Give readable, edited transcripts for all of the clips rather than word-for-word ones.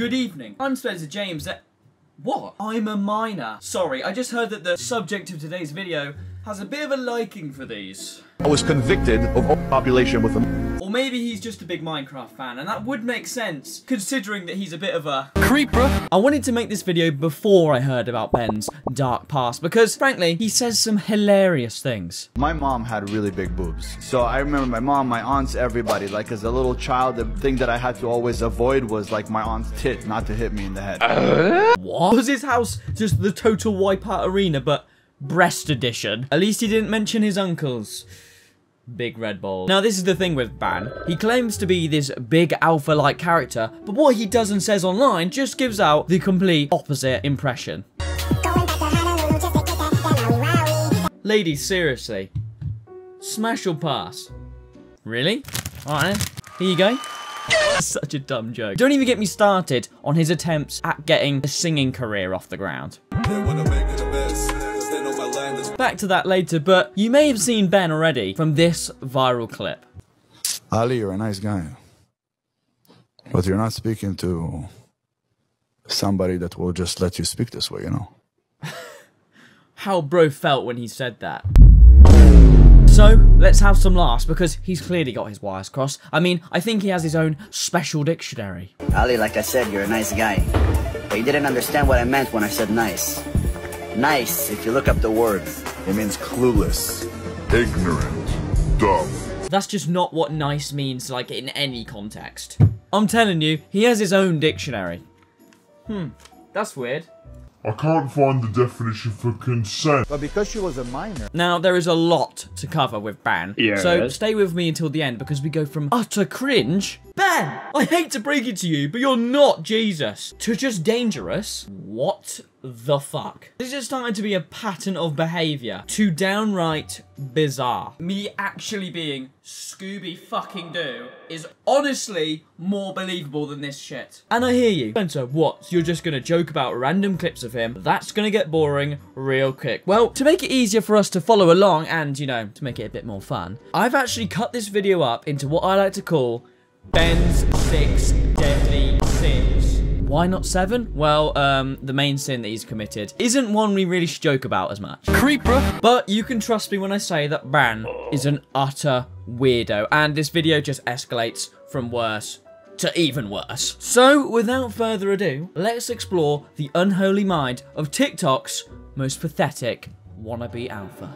Good evening. I'm Spencer James. What? I'm a minor. Sorry, I just heard that the subject of today's video has a bit of a liking for these. I was convicted of overpopulation with a... Or maybe he's just a big Minecraft fan, and that would make sense, considering that he's a bit of a creeper. I wanted to make this video before I heard about Ben's dark past, because, frankly, he says some hilarious things. My mom had really big boobs. So I remember my mom, my aunts, everybody, like as a little child, the thing that I had to always avoid was like my aunt's tit, not to hit me in the head. What? Was his house just the total wipeout arena, but breast edition? At least he didn't mention his uncles. Big red ball. Now this is the thing with Ban. He claims to be this big alpha-like character, but what he does and says online just gives out the complete opposite impression. Ladies, seriously. Smash or pass? Really? Alright then. Here you go. Such a dumb joke. Don't even get me started on his attempts at getting a singing career off the ground. Back to that later, but you may have seen Ben already from this viral clip. Ali, you're a nice guy. But you're not speaking to somebody that will just let you speak this way, you know? How bro felt when he said that. So, let's have some laughs, because he's clearly got his wires crossed. I mean, I think he has his own special dictionary. Ali, like I said, you're a nice guy. But you didn't understand what I meant when I said nice. Nice, if you look up the word, it means clueless, ignorant, dumb. That's just not what nice means, like, in any context. I'm telling you, he has his own dictionary. That's weird. I can't find the definition for consent. But because she was a minor. Now, there is a lot to cover with Ban, so stay with me until the end, because we go from utter cringe, Ben, I hate to break it to you, but you're not Jesus, to just dangerous. What the fuck? This is starting to be a pattern of behaviour, to downright bizarre. Me actually being Scooby fucking Doo is honestly more believable than this shit. And I hear you. Spencer, what? You're just gonna joke about random clips of him? That's gonna get boring real quick. Well, to make it easier for us to follow along and, you know, to make it a bit more fun, I've actually cut this video up into what I like to call Ben's 6 deadly sins. Why not 7? Well, the main sin that he's committed isn't one we really should joke about as much. Creeper. But you can trust me when I say that Ban is an utter weirdo, and this video just escalates from worse to even worse. So, without further ado, let's explore the unholy mind of TikTok's most pathetic wannabe alpha.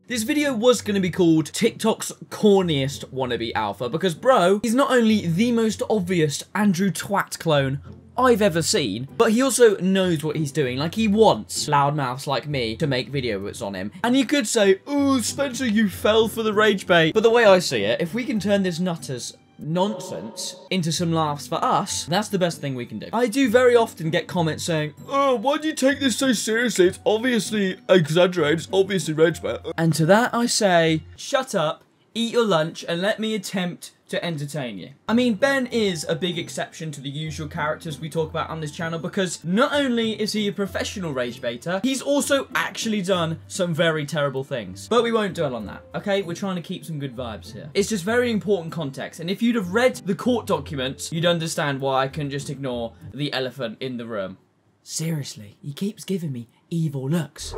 This video was going to be called TikTok's corniest wannabe alpha because bro, he's not only the most obvious Andrew Twat clone I've ever seen, but he also knows what he's doing. Like, he wants loudmouths like me to make videos on him. And you could say, "Ooh, Spencer, you fell for the rage bait." But the way I see it, if we can turn this nutter's nonsense into some laughs for us, that's the best thing we can do. I do very often get comments saying, "Oh, why do you take this so seriously? It's obviously exaggerated, it's obviously rage bait." And to that I say, shut up, eat your lunch, and let me attempt to entertain you. I mean, Ben is a big exception to the usual characters we talk about on this channel, because not only is he a professional rage baiter, he's also actually done some very terrible things. But we won't dwell on that, okay? We're trying to keep some good vibes here. It's just very important context, and if you'd have read the court documents, you'd understand why I can just ignore the elephant in the room. Seriously, he keeps giving me evil looks.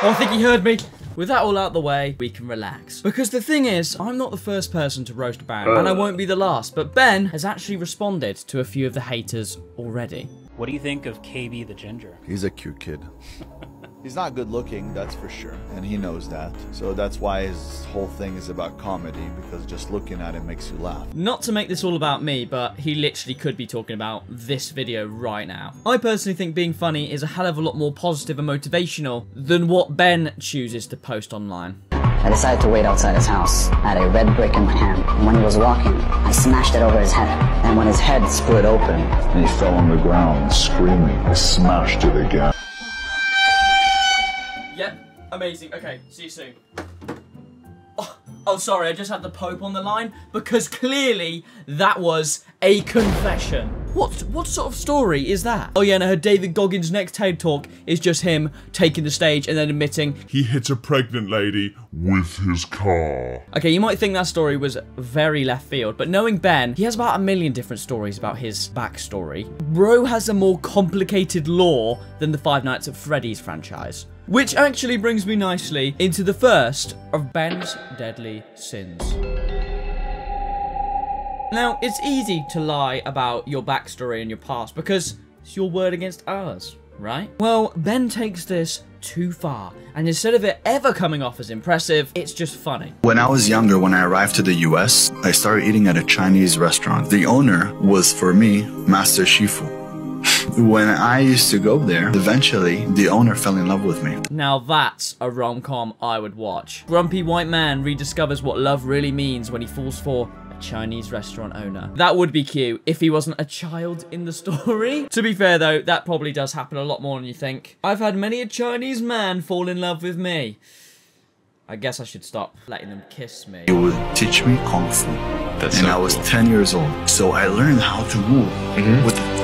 Oh, I think he heard me. With that all out the way, we can relax. Because the thing is, I'm not the first person to roast Ben, and I won't be the last, but Ben has actually responded to a few of the haters already. What do you think of KB the Ginger? He's a cute kid. He's not good looking, that's for sure, and he knows that. So that's why his whole thing is about comedy, because just looking at him makes you laugh. Not to make this all about me, but he literally could be talking about this video right now. I personally think being funny is a hell of a lot more positive and motivational than what Ben chooses to post online. I decided to wait outside his house. I had a red brick in my hand, and when he was walking, I smashed it over his head. And when his head split open, And he fell on the ground screaming. I smashed it again. Yep, amazing. Okay, see you soon. Oh, sorry, I just had the Pope on the line, because clearly that was a confession. What sort of story is that? Oh yeah, and I heard David Goggins' next TED Talk is just him taking the stage and then admitting he hit a pregnant lady with his car. Okay, you might think that story was very left field, but knowing Ben, he has about 1 million different stories about his backstory. Bro has a more complicated lore than the Five Nights at Freddy's franchise. Which actually brings me nicely into the first of Ben's deadly sins. Now, it's easy to lie about your backstory and your past because it's your word against ours, right? Well, Ben takes this too far, and instead of it ever coming off as impressive, it's just funny. When I was younger, when I arrived to the US, I started eating at a Chinese restaurant. The owner was, for me, Master Shifu. When I used to go there, eventually, the owner fell in love with me. Now that's a rom-com I would watch. Grumpy white man rediscovers what love really means when he falls for a Chinese restaurant owner. That would be cute if he wasn't a child in the story. To be fair though, that probably does happen a lot more than you think. I've had many a Chinese man fall in love with me. I guess I should stop letting them kiss me. He would teach me Kung Fu. And I was 10 years old, so I learned how to move with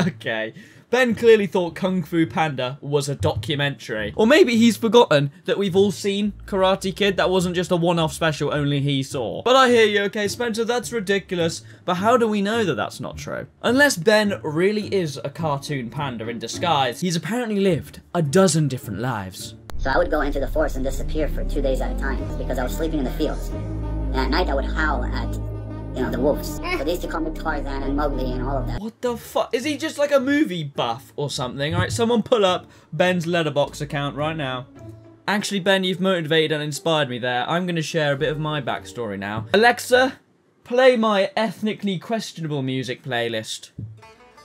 Okay, Ben clearly thought Kung Fu Panda was a documentary. Or maybe he's forgotten that we've all seen Karate Kid. That wasn't just a one-off special only he saw. But I hear you, okay, Spencer, that's ridiculous. But how do we know that that's not true? Unless Ben really is a cartoon panda in disguise, he's apparently lived a dozen different lives. So I would go into the forest and disappear for 2 days at a time because I was sleeping in the fields. And at night I would howl at, you know, the wolves. So they used to call me Tarzan and Mowgli and all of that. What the fuck? Is he just like a movie buff or something? Alright, someone pull up Ben's Letterboxd account right now. Actually, Ben, you've motivated and inspired me there. I'm going to share a bit of my backstory now. Alexa, play my ethnically questionable music playlist.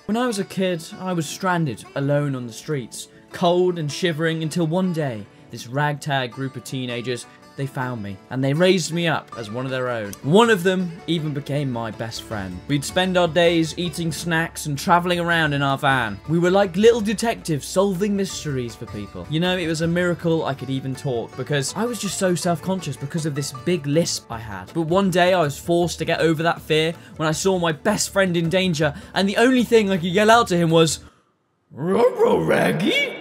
When I was a kid, I was stranded, alone on the streets, cold and shivering until one day, this ragtag group of teenagers, they found me, and they raised me up as one of their own. One of them even became my best friend. We'd spend our days eating snacks and traveling around in our van. We were like little detectives solving mysteries for people. You know, it was a miracle I could even talk, because I was just so self-conscious because of this big lisp I had. But one day I was forced to get over that fear when I saw my best friend in danger, and the only thing I could yell out to him was, "Raggy?"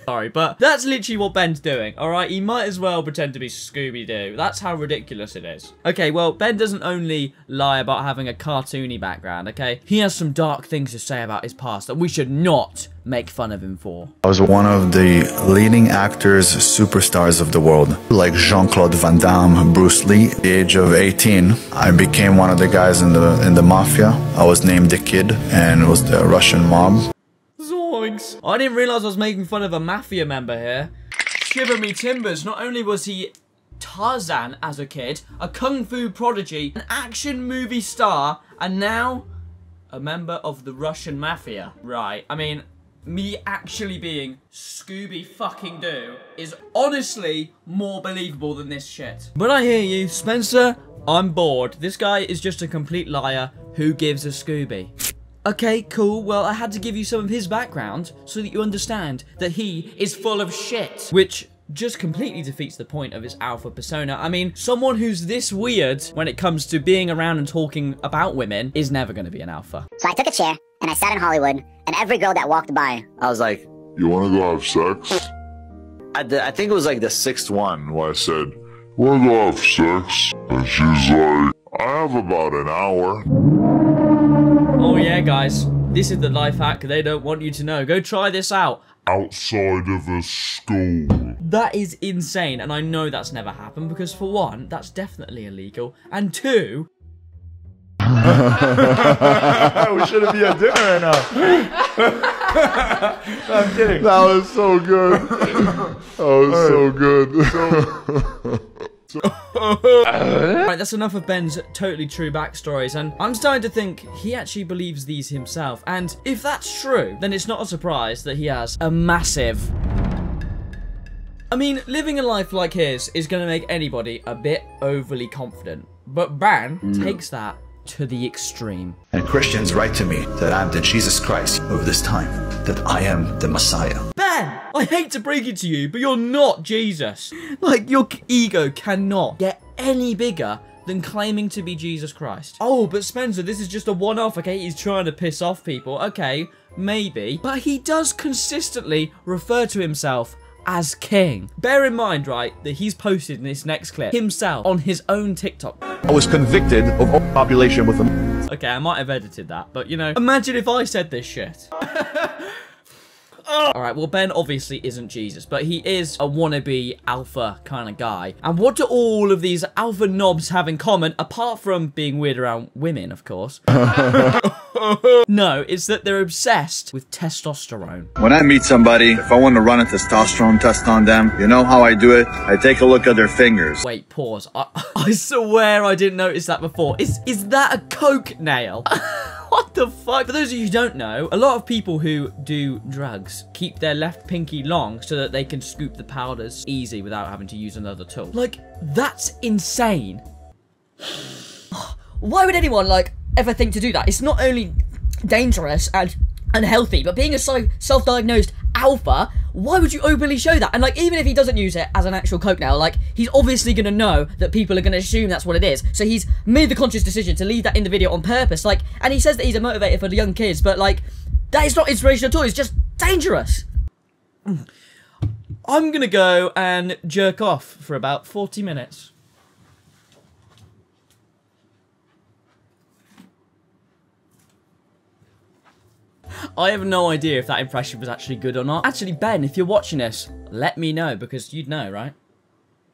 Sorry, but that's literally what Ben's doing, alright? He might as well pretend to be Scooby-Doo. That's how ridiculous it is. Okay, well, Ben doesn't only lie about having a cartoony background, okay? He has some dark things to say about his past that we should not make fun of him for. I was one of the leading actors, superstars of the world, like Jean-Claude Van Damme, Bruce Lee. At the age of 18, I became one of the guys in the mafia. I was named the Kid, and it was the Russian mob. Zoinks. I didn't realise I was making fun of a mafia member here. Shiver me timbers, not only was he Tarzan as a kid, a kung fu prodigy, an action movie star, and now a member of the Russian mafia. Right, I mean, me actually being Scooby-fucking-Doo is honestly more believable than this shit. But I hear you, Spencer, I'm bored. This guy is just a complete liar. Who gives a Scooby? Okay, cool. Well, I had to give you some of his background so that you understand that he is full of shit. Which just completely defeats the point of his alpha persona. I mean, someone who's this weird when it comes to being around and talking about women is never going to be an alpha. So I took a chair and I sat in Hollywood, and every girl that walked by, I was like, You wanna go have sex? I think it was like the sixth one where I said, Wanna go have sex? And she's like, I have about an hour. Oh yeah, guys. This is the life hack they don't want you to know. Go try this out. Outside of a school. That is insane, and I know that's never happened because, for one, that's definitely illegal, and two... We shouldn't be at dinner right now. No, I'm kidding. That was so good. That was so good. Right, that's enough of Ben's totally true backstories, and I'm starting to think he actually believes these himself, and if that's true, then it's not a surprise that he has a massive... I mean, living a life like his is going to make anybody a bit overly confident, but Ben takes that to the extreme. And Christians write to me that I'm the Jesus Christ of this time, that I am the Messiah. Ben, I hate to break it to you, but you're not Jesus. Like, your ego cannot get any bigger than claiming to be Jesus Christ. Oh, but Spencer, this is just a one-off, okay? He's trying to piss off people. Okay, maybe. But he does consistently refer to himself as king. Bear in mind, right, that he's posted in this next clip himself on his own TikTok. I was convicted of overpopulation with a... Okay, I might have edited that, but you know, imagine if I said this shit. Alright, well, Ben obviously isn't Jesus, but he is a wannabe alpha kind of guy. And what do all of these alpha knobs have in common, apart from being weird around women, of course? No, it's that they're obsessed with testosterone. When I meet somebody, if I want to run a testosterone test on them, you know how I do it? I take a look at their fingers. Wait, pause. I swear I didn't notice that before. Is that a coke nail? What the fuck? For those of you who don't know, a lot of people who do drugs keep their left pinky long so that they can scoop the powders easy without having to use another tool. Like, that's insane. Why would anyone, like, ever think to do that? It's not only dangerous and unhealthy, but being a self-diagnosed alpha, why would you openly show that? And like, even if he doesn't use it as an actual coke nail, like, he's obviously gonna know that people are gonna assume that's what it is. So he's made the conscious decision to leave that in the video on purpose. Like, and he says that he's a motivator for the young kids, but like, that is not inspiration at all. It's just dangerous. I'm gonna go and jerk off for about 40 minutes. I have no idea if that impression was actually good or not. Actually, Ben, if you're watching this, let me know, because you'd know, right?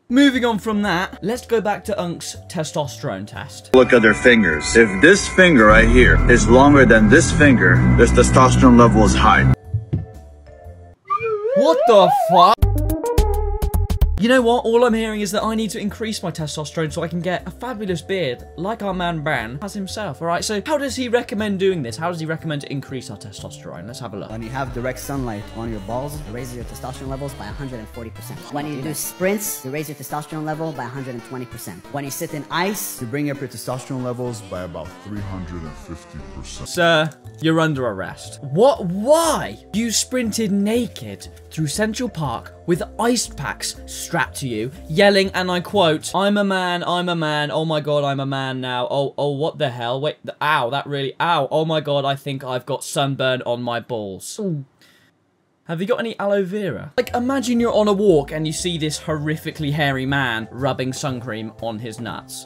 Moving on from that, let's go back to Unk's testosterone test. Look at their fingers. If this finger right here is longer than this finger, this testosterone level is high. What the fuck? You know what? All I'm hearing is that I need to increase my testosterone so I can get a fabulous beard like our man Ben has himself. Alright, so how does he recommend doing this? How does he recommend to increase our testosterone? Let's have a look. When you have direct sunlight on your balls, it raises your testosterone levels by 140%. When you do sprints, you raise your testosterone level by 120%. When you sit in ice, You bring up your testosterone levels by about 350%. Sir, you're under arrest. What? Why? You sprinted naked through Central Park with ice packs strapped to you, yelling, and I quote, I'm a man, oh my god, I'm a man now, oh, what the hell, wait, ow, that really, ow, oh my god, I think I've got sunburn on my balls. Ooh. Have you got any aloe vera? Like, imagine you're on a walk and you see this horrifically hairy man rubbing sun cream on his nuts.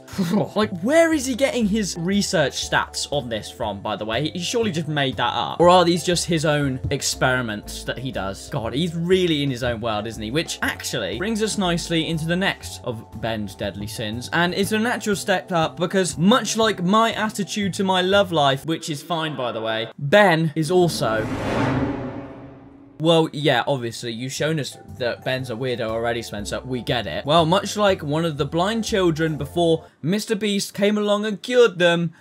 Like, where is he getting his research stats on this from, by the way? He surely just made that up. Or are these just his own experiments that he does? God, he's really in his own world, isn't he? Which actually brings us nicely into the next of Ben's deadly sins. And it's a natural step up because much like my attitude to my love life, which is fine, by the way, Ben is also... Well, yeah, obviously, you've shown us that Ben's a weirdo already, Spencer. We get it. Well, much like one of the blind children before Mr. Beast came along and cured them,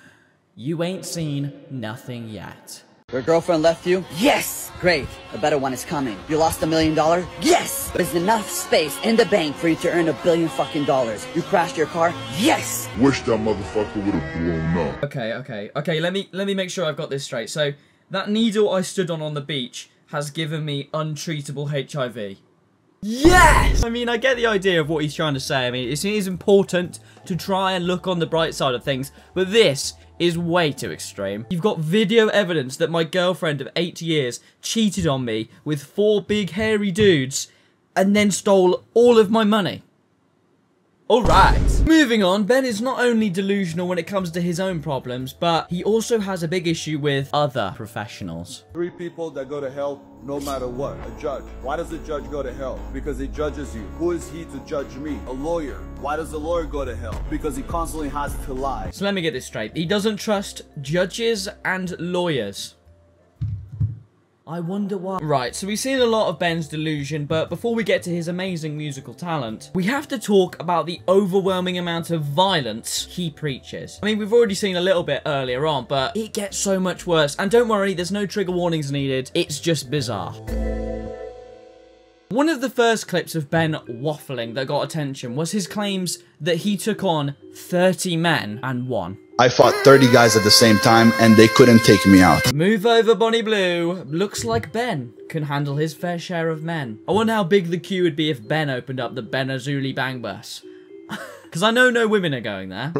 you ain't seen nothing yet. Your girlfriend left you? Yes! Great. A better one is coming. You lost $1 million? Yes! There's enough space in the bank for you to earn $1 billion fucking dollars. You crashed your car? Yes! Wish that motherfucker would have blown up. Okay, let me make sure I've got this straight. So, that needle I stood on the beach has given me untreatable HIV. Yes! I mean, I get the idea of what he's trying to say. I mean, it is important to try and look on the bright side of things, but this is way too extreme. You've got video evidence that my girlfriend of 8 years cheated on me with 4 big hairy dudes and then stole all of my money. Alright. Moving on, Ben is not only delusional when it comes to his own problems, but he also has a big issue with other professionals. 3 people that go to hell no matter what. A judge. Why does a judge go to hell? Because he judges you. Who is he to judge me? A lawyer. Why does a lawyer go to hell? Because he constantly has to lie. So let me get this straight. He doesn't trust judges and lawyers. I wonder why. Right, so we've seen a lot of Ben's delusion, but before we get to his amazing musical talent, we have to talk about the overwhelming amount of violence he preaches. I mean, we've already seen a little bit earlier on, but it gets so much worse. And don't worry, there's no trigger warnings needed. It's just bizarre. One of the first clips of Ben waffling that got attention was his claims that he took on 30 men and won. I fought 30 guys at the same time and they couldn't take me out. Move over, Bonnie Blue. Looks like Ben can handle his fair share of men. I wonder how big the queue would be if Ben opened up the Ben Azoulay bang bus. Because I know no women are going there.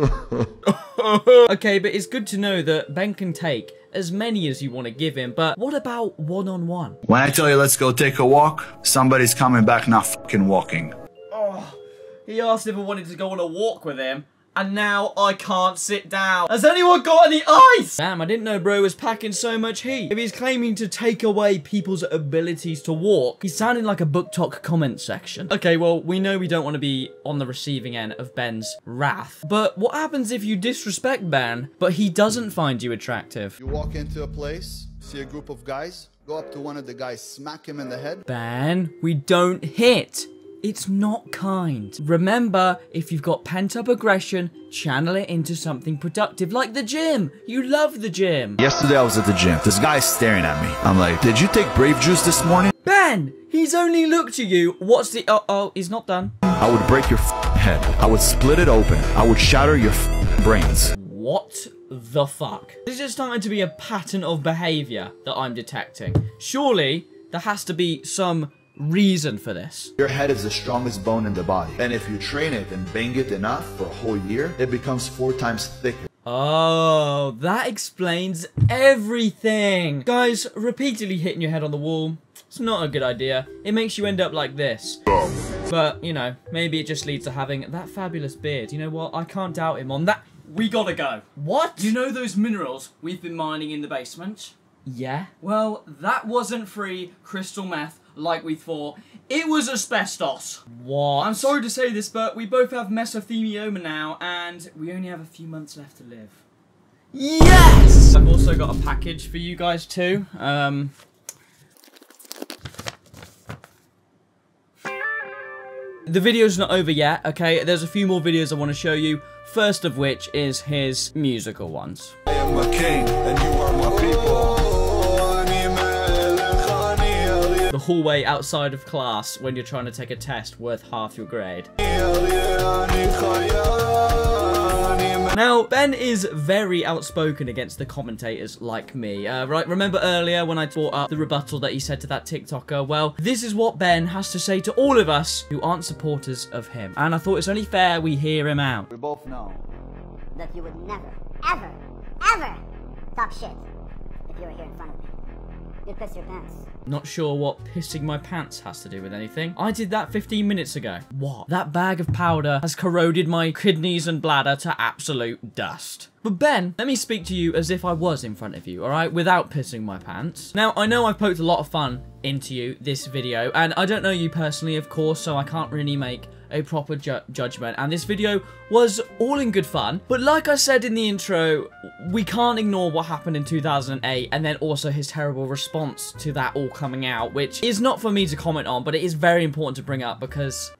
Okay, but it's good to know that Ben can take as many as you want to give him, but what about one-on-one? When I tell you let's go take a walk, somebody's coming back not fucking walking. Oh, he asked if I wanted to go on a walk with him, and now I can't sit down. Has anyone got any ice? Damn, I didn't know bro was packing so much heat. If he's claiming to take away people's abilities to walk, he's sounding like a book talk comment section. Okay, well, we know we don't want to be on the receiving end of Ben's wrath, but what happens if you disrespect Ben, but he doesn't find you attractive? You walk into a place, see a group of guys, go up to one of the guys, smack him in the head. Ben, we don't hit. It's not kind. Remember, if you've got pent-up aggression, channel it into something productive, like the gym. You love the gym. Yesterday I was at the gym. This guy's staring at me. I'm like, did you take Brave Juice this morning? Ben, he's only looked at you. What's the... Oh, he's not done. I would break your head. I would split it open. I would shatter your brains. What the fuck? This is starting to be a pattern of behavior that I'm detecting. Surely, there has to be some reason for this. Your head is the strongest bone in the body, and if you train it and bang it enough for a whole year, it becomes 4 times thicker. Oh, that explains everything. Guys, repeatedly hitting your head on the wall, it's not a good idea. It makes you end up like this. But, you know, maybe it just leads to having that fabulous beard. You know what? I can't doubt him on that. We gotta go. What? You know those minerals we've been mining in the basement? Yeah. Well, that wasn't free crystal meth like we thought. It was asbestos. What? I'm sorry to say this, but we both have mesothelioma now, and we only have a few months left to live. Yes! I've also got a package for you guys too. The video's not over yet, okay? There's a few more videos I want to show you. First of which is his musical ones. I am a king, and you are my people. The hallway outside of class when you're trying to take a test worth half your grade. Now, Ben is very outspoken against the commentators like me. Right, remember earlier when I brought up the rebuttal that he said to that TikToker? Well, this is what Ben has to say to all of us who aren't supporters of him. And I thought it's only fair we hear him out. We both know that you would never, ever, ever talk shit if you were here in front of me. You'd piss your pants. Not sure what pissing my pants has to do with anything. I did that 15 minutes ago. What? That bag of powder has corroded my kidneys and bladder to absolute dust. But Ben, let me speak to you as if I was in front of you, alright? Without pissing my pants. Now, I know I've poked a lot of fun into you this video, and I don't know you personally, of course, so I can't really make a proper judgment, and this video was all in good fun, but like I said in the intro, we can't ignore what happened in 2008, and then also his terrible response to that all coming out, which is not for me to comment on, but it is very important to bring up because...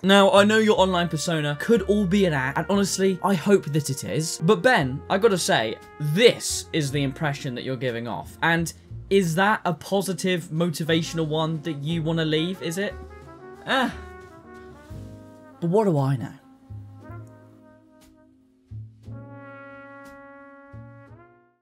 Now, I know your online persona could all be an act, and honestly, I hope that it is, but Ben, I gotta say, this is the impression that you're giving off, and is that a positive, motivational one that you want to leave, is it? But what do I know?